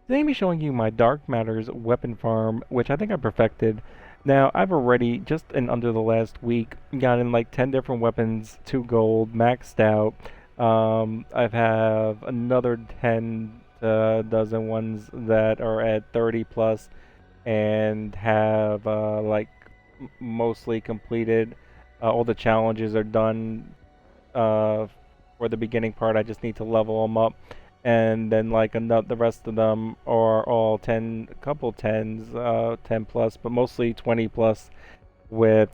Today I'm showing you my Dark Matters weapon farm, which I think I perfected. Now, I've already, just in under the last week, gotten like 10 different weapons, 2 gold, maxed out. I've have another 10 dozen ones that are at 30 plus and have mostly completed. All the challenges are done uh, for the beginning part. I just need to level them up, and then like another, the rest of them are all 10, a couple tens, 10 plus, but mostly 20 plus with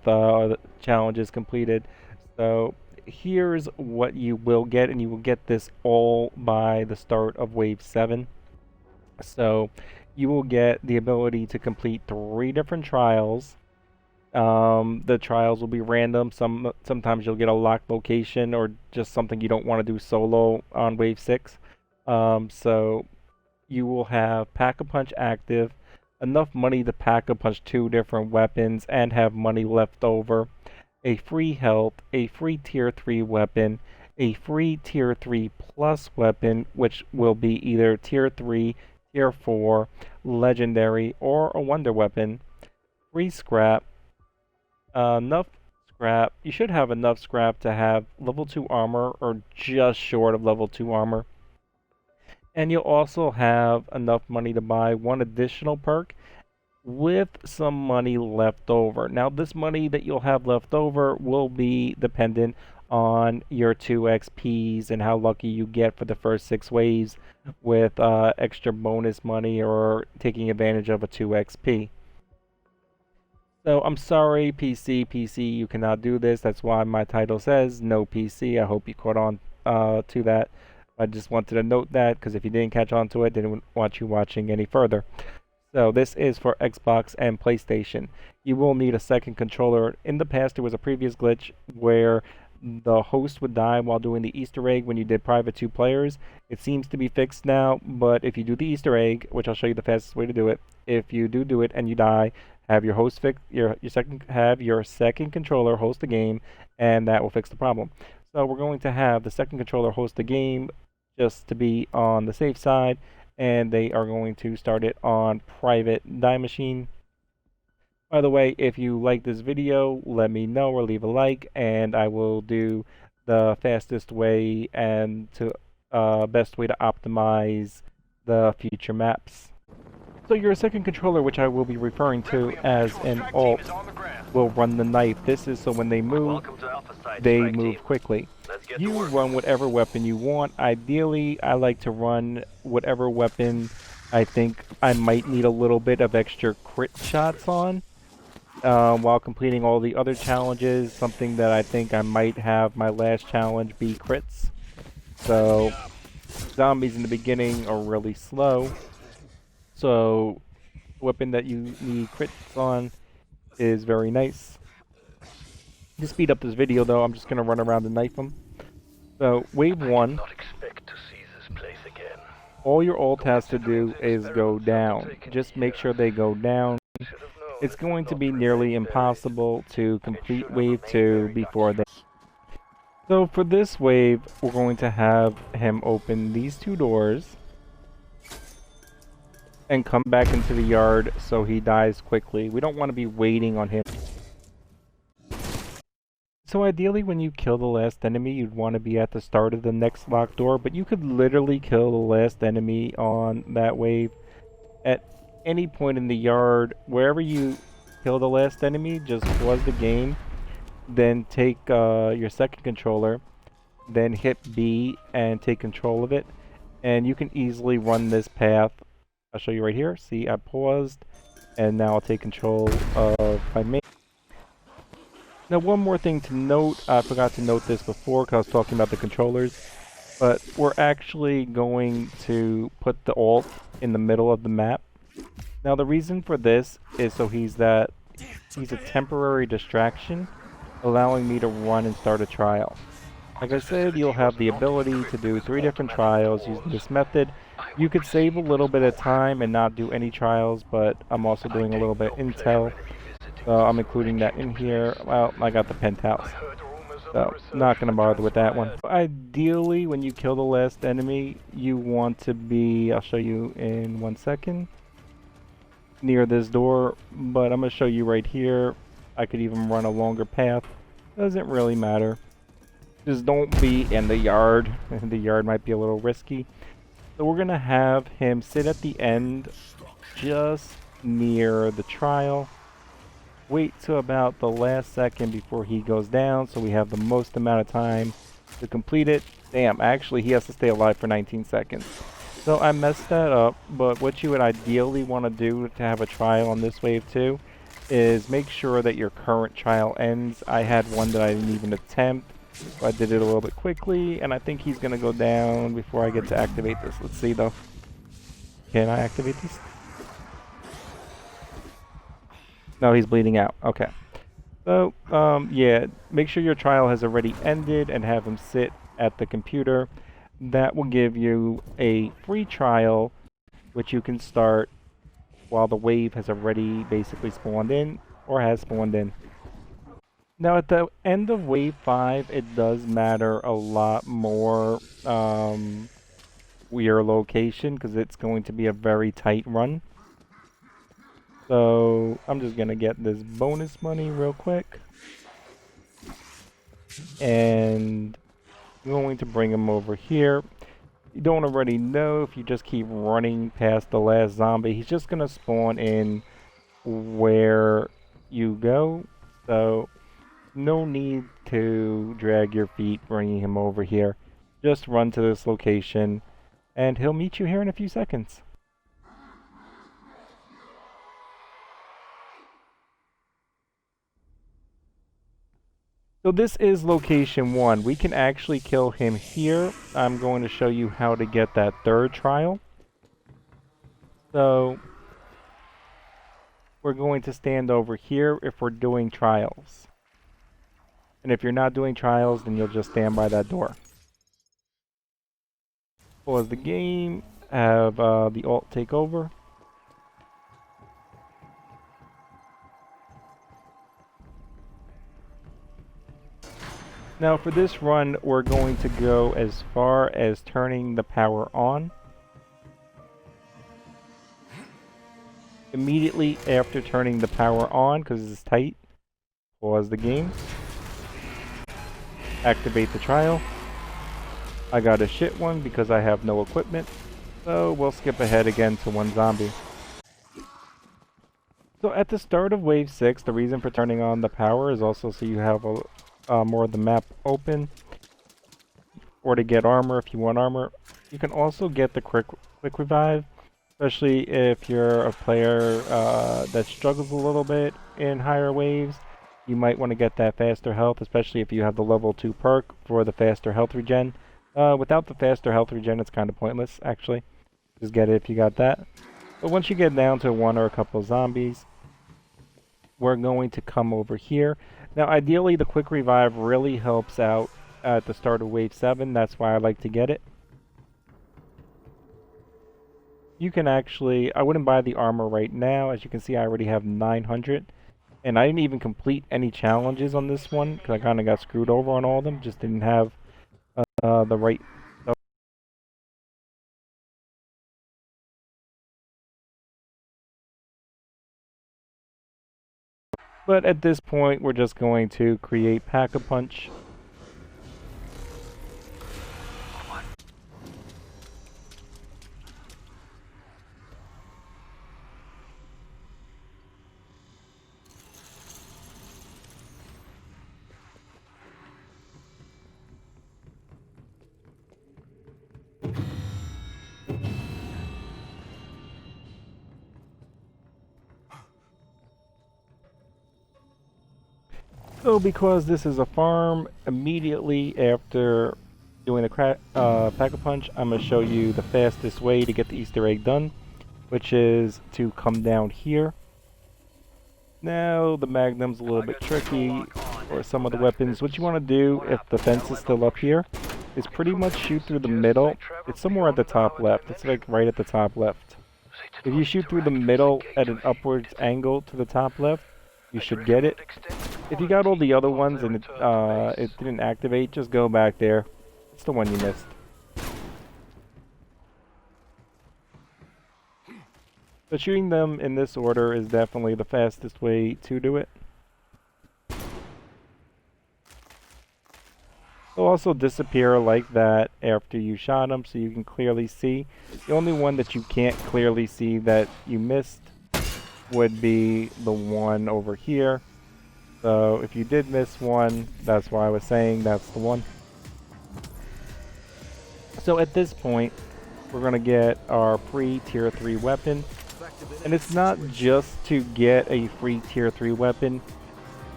challenges completed. So here's what you will get, and you will get this all by the start of Wave 7. So you will get the ability to complete 3 different trials. The trials will be random. Sometimes you'll get a locked location or just something you don't want to do solo on Wave 6. So you will have Pack-a-Punch active, enough money to Pack-a-Punch 2 different weapons and have money left over, a free health, a free tier 3 weapon, a free tier 3 plus weapon, which will be either tier 3, tier 4, legendary, or a wonder weapon, free scrap, enough scrap. You should have enough scrap to have level 2 armor or just short of level 2 armor. And you'll also have enough money to buy 1 additional perk with some money left over. Now, this money that you'll have left over will be dependent on your 2 XPs and how lucky you get for the first 6 waves with extra bonus money or taking advantage of a 2 XP. So I'm sorry, PC, you cannot do this. That's why my title says no PC. I hope you caught on to that. I just wanted to note that because if you didn't catch on to it, didn't want you watching any further. So this is for Xbox and PlayStation. You will need a second controller. In the past, there was a previous glitch where the host would die while doing the Easter egg when you did private 2 players. It seems to be fixed now, but if you do the Easter egg, which I'll show you the fastest way to do it, if you do it and you die, have your host fix your second controller host the game, and that will fix the problem. So we're going to have the second controller host the game just to be on the safe side, and they are going to start it on private Die Machine. By the way, if you like this video, let me know or leave a like, and I will do the fastest way and best way to optimize the future maps. So your second controller, which I will be referring to as an alt, will run the knife. This is so when they move quickly. You run whatever weapon you want. Ideally, I like to run whatever weapon I think I might need a little bit of extra crit shots on while completing all the other challenges. Something that I think I might have my last challenge be crits. So zombies in the beginning are really slow. So weapon that you need crits on is very nice. To speed up this video though, I'm just going to run around and knife them. So wave 1, all your ult has to do is go down. Just make sure they go down. It's going to be nearly impossible to complete wave 2 before they... So for this wave, we're going to have him open these 2 doors and come back into the yard so he dies quickly. We don't want to be waiting on him. So ideally when you kill the last enemy, you'd want to be at the start of the next locked door, but you could literally kill the last enemy on that wave at any point in the yard. Wherever you kill the last enemy, just pause the game, then take your second controller, then hit B and take control of it, and you can easily run this path. I'll show you right here. See, I paused, and now I'll take control of my main. Now, one more thing to note. I forgot to note this before because I was talking about the controllers, but we're actually going to put the alt in the middle of the map. Now, the reason for this is so he's a temporary distraction, allowing me to run and start a trial. Like I said, you'll have the ability to do 3 different trials using this method. You could save a little bit of time and not do any trials, but I'm also doing a little bit of intel. So I'm including that in here. Well, I got the penthouse. So, not going to bother with that one. Ideally, when you kill the last enemy, you want to be, I'll show you in 1 second, near this door, but I'm going to show you right here. I could even run a longer path. Doesn't really matter. Just don't be in the yard. The yard might be a little risky. So we're going to have him sit at the end, just near the trial. Wait till about the last second before he goes down, so we have the most amount of time to complete it. Damn, actually he has to stay alive for 19 seconds. So I messed that up, but what you would ideally want to do to have a trial on this wave 2 is make sure that your current trial ends. I had one that I didn't even attempt, so I did it a little bit quickly, and I think he's going to go down before I get to activate this. Let's see though. Can I activate this? No, he's bleeding out. Okay. So, yeah, make sure your trial has already ended and have him sit at the computer. That will give you a free trial, which you can start while the wave has already basically spawned in, or has spawned in. Now, at the end of wave 5, it does matter a lot more your location, because it's going to be a very tight run. So, I'm just going to get this bonus money real quick. And I'm going to bring him over here. You don't already know, if you just keep running past the last zombie, he's just going to spawn in where you go. So, no need to drag your feet bringing him over here. Just run to this location, and he'll meet you here in a few seconds. So this is location 1. We can actually kill him here. I'm going to show you how to get that third trial. So we're going to stand over here if we're doing trials. And if you're not doing trials, then you'll just stand by that door. Pause the game, have the alt take over. Now for this run, we're going to go as far as turning the power on. Immediately after turning the power on, because it's tight, pause the game. Activate the trial. I got a shit one because I have no equipment, so we'll skip ahead again to one zombie. So at the start of wave 6, the reason for turning on the power is also so you have more of the map open, or to get armor if you want armor. You can also get the quick revive, especially if you're a player that struggles a little bit in higher waves. You might want to get that faster health, especially if you have the level 2 perk for the faster health regen. Without the faster health regen, it's kind of pointless, actually. Just get it if you got that. But once you get down to one or a couple of zombies, we're going to come over here. Now, ideally, the quick revive really helps out at the start of wave 7. That's why I like to get it. You can actually, I wouldn't buy the armor right now. As you can see, I already have 900. And I didn't even complete any challenges on this one, because I kind of got screwed over on all of them. Just didn't have the right stuff. But at this point, we're just going to create Pack-a-Punch. So because this is a farm, immediately after doing the Pack-a-Punch, I'm going to show you the fastest way to get the Easter egg done, which is to come down here. Now, the Magnum's a little bit tricky, or some of the weapons. What you want to do, if the fence is still up here, is pretty much shoot through the middle. It's somewhere at the top left. It's like right at the top left. If you shoot through the middle at an upwards angle to the top left, you should get it. If you got all the other ones and it didn't activate, just go back there. It's the one you missed. But shooting them in this order is definitely the fastest way to do it. They'll also disappear like that after you shot them, so you can clearly see. The only one that you can't clearly see that you missed would be the one over here. So if you did miss one, that's why I was saying that's the one. So at this point, we're going to get our free tier 3 weapon. And it's not just to get a free tier 3 weapon.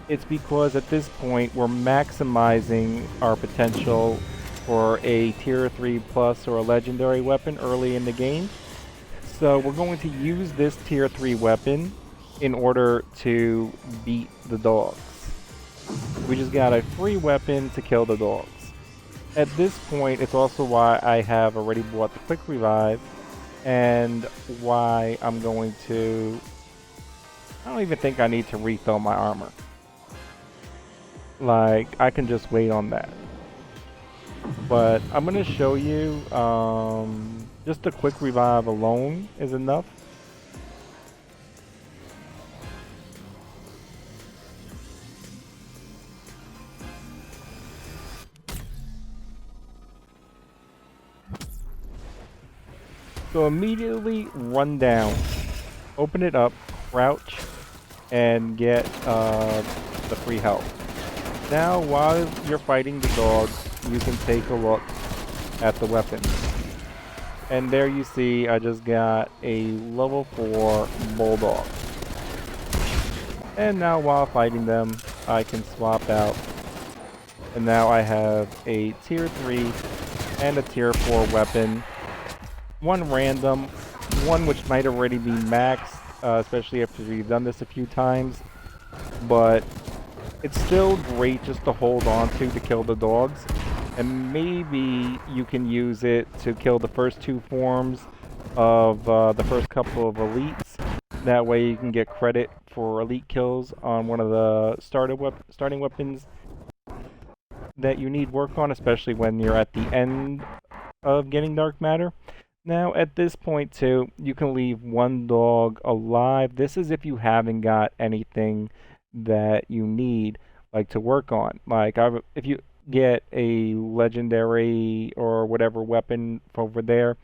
It's because at this point we're maximizing our potential for a tier 3 plus or a legendary weapon early in the game. So we're going to use this tier 3 weapon in order to beat the dogs. We just got a free weapon to kill the dogs. At this point, it's also why I have already bought the quick revive and why I'm going to... I don't even think I need to refill my armor. Like, I can just wait on that. But I'm going to show you, just a quick revive alone is enough. So immediately run down, open it up, crouch, and get the free health. Now, while you're fighting the dogs, you can take a look at the weapons. And there you see I just got a level 4 bulldog. And now while fighting them, I can swap out. And now I have a tier 3 and a tier 4 weapon. One random, one which might already be maxed, especially after we've done this a few times. But it's still great just to hold on to kill the dogs. And maybe you can use it to kill the first 2 forms of the first couple of elites. That way you can get credit for elite kills on one of the starting weapons that you need work on, especially when you're at the end of getting dark matter. Now, at this point, too, you can leave one dog alive. This is if you haven't got anything that you need, like, to work on. Like, if you get a legendary or whatever weapon over there,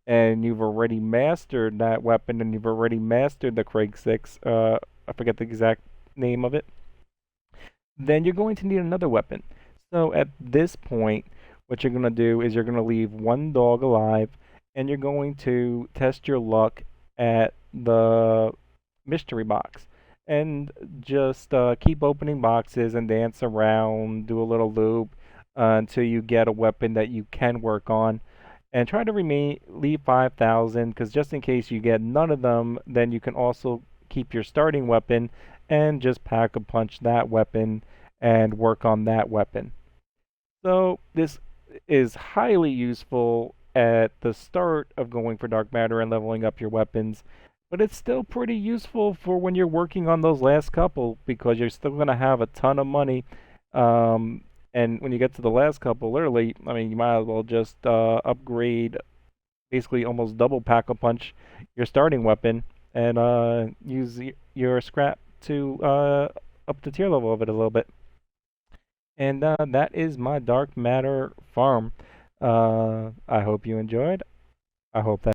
and you've already mastered that weapon, and you've already mastered the Craig 6, I forget the exact name of it, then you're going to need another weapon. So, at this point, what you're going to do is you're going to leave one dog alive, and you're going to test your luck at the mystery box. And just keep opening boxes and dance around, do a little loop until you get a weapon that you can work on. And try to leave 5,000, because just in case you get none of them, then you can also keep your starting weapon and just pack a punch that weapon and work on that weapon. So this is highly useful at the start of going for dark matter and leveling up your weapons, but it's still pretty useful for when you're working on those last couple, because you're still going to have a ton of money, and when you get to the last couple, literally, I mean, you might as well just upgrade, basically almost double pack-a-punch your starting weapon, and use your scrap to up the tier level of it a little bit. And that is my dark matter farm. I hope you enjoyed. I hope that